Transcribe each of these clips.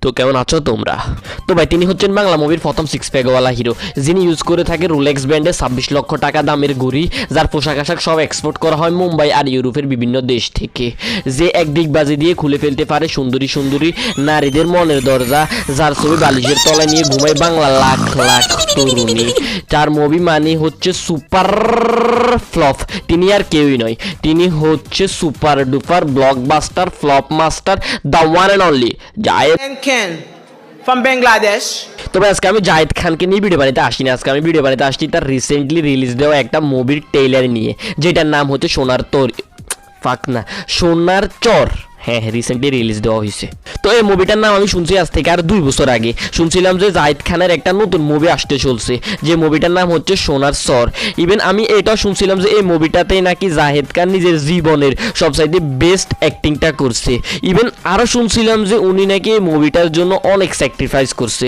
তো কেমন আছো তোমরা? তো ভাই তিনি হচ্ছেন বাংলা মুভির প্রথম সিক্স প্যাকওয়ালা হিরো, যিনি ইউজ করে থাকে রোলেক্স ব্র্যান্ডের 26 লক্ষ টাকা দামের ঘড়ি, যার পোশাক আশাক সব এক্সপোর্ট করা হয় মুম্বাই আর ইউরোপের বিভিন্ন দেশ থেকে। যে এক ডিগবাজি দিয়ে খুলে ফেলতে পারে সুন্দরী সুন্দরী নারীদের মনের দরজা, যার ছবি বালিশের তলায় নিয়ে ঘুমায় বাংলা লাখ লাখ তরুণী। তার মুভি মানে হচ্ছে সুপার ফ্লপ। তিনি আর কেউই নয়, তিনি হচ্ছে super duper blockbuster flop master, the one and only Zayed Ken from Bangladesh. তবে আজকে আমি জায়েদ খানকে নিয়ে ভিডিও বানাতে আসিনি। আজকে আমি ভিডিও বানাতে আসছি তার রিসেন্টলি রিলিজ দেওয়া একটা মুভির ট্রেইলার নিয়ে, যেটার নাম হচ্ছে সোনার চর। হ্যাঁ, রিসেন্টলি রিলিজ দেওয়া হয়েছে। তো এই মুভিটার নাম আমি শুনছি আজ থেকে আর 2 বছর আগে। শুনছিলাম যে জায়েদ খানের একটা নতুন মুভি আসতে চলছে, যে মুভিটার নাম হচ্ছে সোনার চর। ইভেন আমি এটাও শুনছিলাম যে এই মুভিটাতেই নাকি জায়েদ খান নিজের জীবনের সবচাইতে বেস্ট অ্যাক্টিংটা করছে। ইভেন আরও শুনছিলাম যে উনি নাকি এই মুভিটার জন্য অনেক স্যাক্রিফাইস করছে,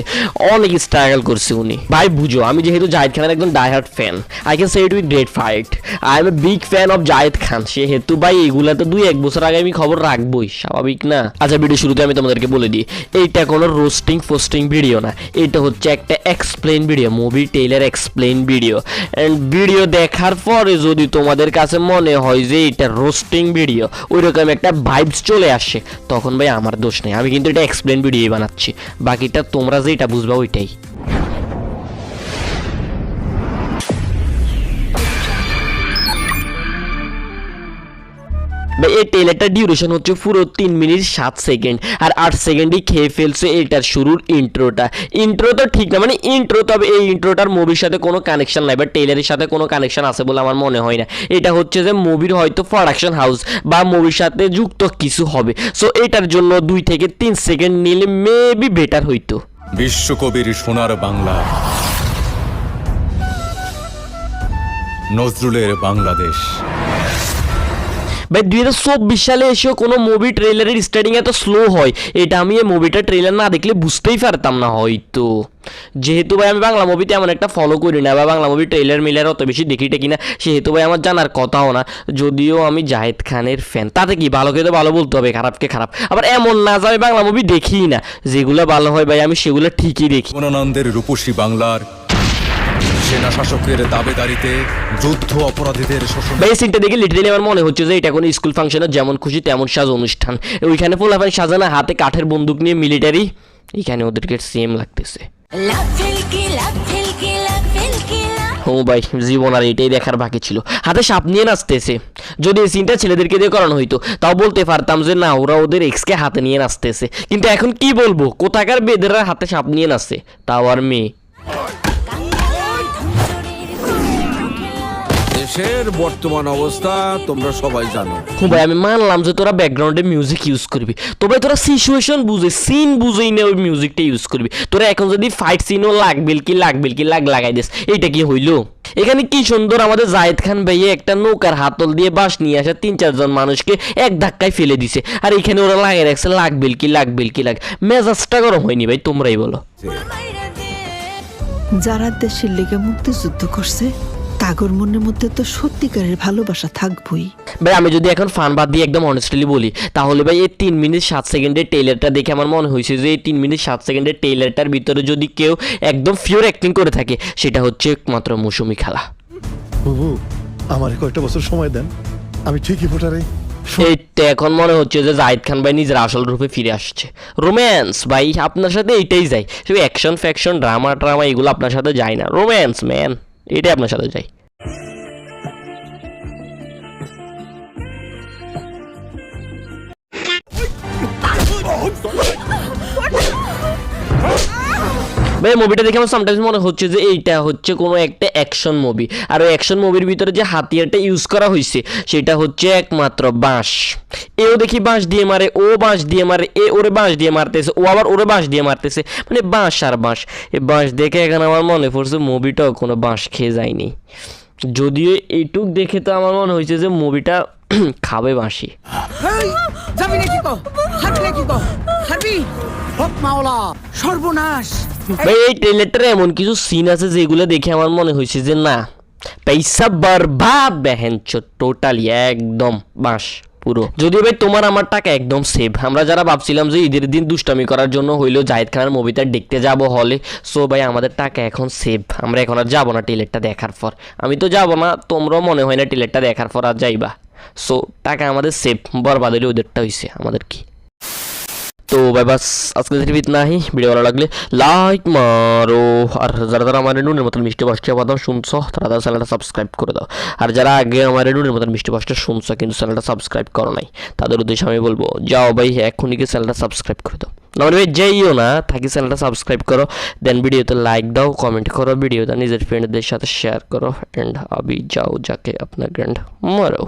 অনেক স্ট্রাগল করছে উনি। ভাই বুঝো, আমি যেহেতু জায়েদ খানের একজন diehard fan, I can say it with great fight, I am a big fan of Zayed Khan. সেহেতু ভাই এগুলা তো 2-1 বছর আগে আমি খবর রাখবোই, স্বাভাবিক না? আচ্ছা, ভিডিও শুরুতে আমি তোমাদেরকে বলে দিই, এইটা কোনো রোস্টিং ফোস্টিং ভিডিও না, এটা হচ্ছে একটা explain video, movie trailer explain video. And video দেখার পরে যদি তোমাদের কাছে মনে হয় যে এটা রোস্টিং ভিডিও, ওইরকম একটা ভাইবস চলে আসে, তখন ভাই আমার দোষ নেই, আমি কিন্তু এটা এক্সপ্লেন ভিডিওই বানাচ্ছি। বাকিটা তোমরা যেটা বুঝবা ওইটাই। এই ট্রেলারটা ডিউরেশন হচ্ছে পুরো 3 মিনিট 7 সেকেন্ড, আর 8 সেকেন্ডই খেয়ে ফেলছে এটার শুরুর ইন্ট্রোটা। ইন্ট্রো তো ঠিক না, মানে ইন্ট্রো, তবে এই ইন্ট্রোটার মুভির সাথে কোনো কানেকশন নাই বা ট্রেলারের সাথে কোনো কানেকশন আছে বলে আমার মনে হয় না। এটা হচ্ছে যে মুভির হয়তো প্রোডাকশন হাউস বা মুভির সাথে যুক্ত কিছু হবে। সো এটার জন্য 2 থেকে 3 সেকেন্ড নিলে মেবি বেটার হইতো। বিশ্বকবির সোনার বাংলা, নজরুলের বাংলাদেশ। ভাই 2024 সালে এসেও কোনো মুভি ট্রেলারের স্টার্টিং এত স্লো হয়, এটা আমি এই মুভিটা ট্রেলার না দেখলে বুঝতেই পারতাম না হয়তো। যেহেতু ভাই আমি বাংলা মুভিতে এমন একটা ফলো করি না বা বাংলা মুভি ট্রেলার মিলার অত বেশি দেখি টেকি না, সেহেতু ভাই আমার জানার কথাও না। যদিও আমি জায়েদ খানের ফ্যান, তাতে কি ভালোকে তো ভালো বলতে হবে, খারাপকে খারাপ। আবার এমন না যে আমি বাংলা মুভি দেখি না, যেগুলো ভালো হয় ভাই আমি সেগুলো ঠিকই দেখি। মনানন্দের রূপসী বাংলার সেনা শাসকের দাবেদারিতে যুদ্ধ অপরাধীদের শোষণ। ভাই এই সিনটা দেখে লিটারালি আমার মনে হচ্ছে যে এটা কোনো স্কুল ফাংশনে যেমন খুশি তেমন সাজ অনুষ্ঠান, ওইখানে পোলাপান সাজানো, হাতে কাঠের বন্দুক নিয়ে মিলিটারি, এখানে ওদেরকে সেম লাগতেছে। ও ভাই জীবন আর এটাই দেখার বাকি ছিল, হাতে সাপ নিয়ে নাচতেছে। যদি এই সিনটা ছেলেদেরকে দিয়ে করানো হইতো তাও বলতে পারতাম যে না, ওরা ওদের এক্সকে হাতে নিয়ে নাচতেছে। কিন্তু এখন কি বলবো, কোথাকার বেদেরা হাতে সাপ নিয়ে নাচছে, তাও আর মেয়ে। দেশের বর্তমান অবস্থা তোমরা সবাই জানো। ভাই আমি মানলাম যে তোরা ব্যাকগ্রাউন্ডে মিউজিক ইউজ করবি, তবে তোরা সিচুয়েশন বুঝে, সিন বুঝেই না ওই মিউজিকটা ইউজ করবি। তোরা এখন যদি ফাইট সিনও লাগবে কি লাগাই দিস, এইটা কি হইলো? এখানে কি সুন্দর আমাদের জায়েদ খান ভাইয়ে একটা নৌকার হাতল দিয়ে বাঁশ নিয়ে আসা 3-4 জন মানুষকে এক ধাক্কায় ফেলে দিছে, আর এখানে ওরা লাগিয়ে রাখছে লাগবে কি মেজাজটা গরম হয়নি ভাই? তোমরাই বলো। যারা দেশের লেগে মুক্তিযুদ্ধ করছে তাগর মনের মধ্যে তো সত্যিকারের ভালোবাসা থাকবই। ভাই আমি যদি এখন ফান বাদ দিয়ে একদম অনেস্টলি বলি, তাহলে ভাই এই 3 মিনিট 7 সেকেন্ডের ট্রেলারটা দেখে আমার মনে হয়েছে যে এই 3 মিনিট 7 সেকেন্ডের ট্রেলারটার ভিতরে যদি কেউ একদম পিওর অ্যাক্টিং করে থাকে, সেটা হচ্ছে একমাত্র মৌসুমী খালা। বাবু আমার কয়েকটা বছর সময় দেন, আমি ঠিকই ভোটারে। এইটা এখন মনে হচ্ছে যে জায়েদ খান ভাই নিজের আসল রূপে ফিরে আসছে। রোম্যান্স ভাই আপনার সাথে এইটাই যায়, শুধু অ্যাকশন ফ্যাকশন ড্রামা এগুলো আপনার সাথে যায় না। রোম্যান্স ম্যান, এটাই আপনার সাথে যায়। ভাই মুভিটা দেখে আমার সামটাইমস মনে হচ্ছে যে এইটা হচ্ছে কোনো একটা অ্যাকশন মুভি, আর ওই অ্যাকশন মুভির ভিতরে যে হাতিয়ারটা ইউজ করা হয়েছে সেটা হচ্ছে একমাত্র বাঁশ। এও দেখি বাঁশ দিয়ে মারে, ও বাঁশ দিয়ে মারে, এ ওরে বাঁশ দিয়ে মারতেছে, ও আবার ওরে বাঁশ দিয়ে মারতেছে, মানে বাঁশ আর বাঁশ। এই বাঁশ দেখে এখানে আমার মনে পড়ছে মুভিটাও কোনো বাঁশ খেয়ে যায়নি। যদিও এইটুক দেখে তো আমার মনে হয়েছে যে মুভিটা খাবে বাঁশি। সর্বনাশ। ভাই এই ট্রেলারটার এমন কিছু সিন আছে যেগুলো দেখে আমার মনে হয়েছে যে না, পয়সা বরবাদ বেহেন টোটালি একদম বাঁশ। পুরো। যদি ভাই তোমার আমার টাকা একদম সেভ, আমরা যারা ভাবছিলাম যে ঈদের দিন দুষ্টামি করার জন্য হইলেও জাহিদ খানের মুভিটা দেখতে যাব হলে, সো ভাই আমাদের টাকা এখন সেভ, আমরা এখন আর যাবো না টিলেটটা দেখার পর। আমি তো যাবো না, তোমরাও মনে হয় না টিলেটটা দেখার পর আর যাইবা। সো টাকা আমাদের সেভ, বরবাদ হলে ওদেরটা হয়েছে, আমাদের কি। তো ভাই বাস আজকে রিভিউ নাহি, ভিডিও ভালো লাগলে লাইক মারো, আর যারা যারা আমার নুনের মতন মিষ্টি বাসটা বাদাম শুনছো তারা তারা চ্যানেলটা সাবস্ক্রাইব করে দাও, আর যারা আগে আমার নুনের মতন মিষ্টি বাসটা শুনছো কিন্তু চ্যানেলটা সাবস্ক্রাইব করো নাই, তাদের উদ্দেশ্যে আমি বলবো যাও ভাই এখনই কি চ্যানেলটা সাবস্ক্রাইব করে দাও, নাহলে ভাই যাইও না থাকি, চ্যানেলটা সাবস্ক্রাইব করো, দেন ভিডিওতে লাইক দাও, কমেন্ট করো, ভিডিওটা নিজের ফ্রেন্ডদের সাথে শেয়ার করো, অ্যান্ড আবি যাও যাকে আপনার গ্র্যান্ড মারো।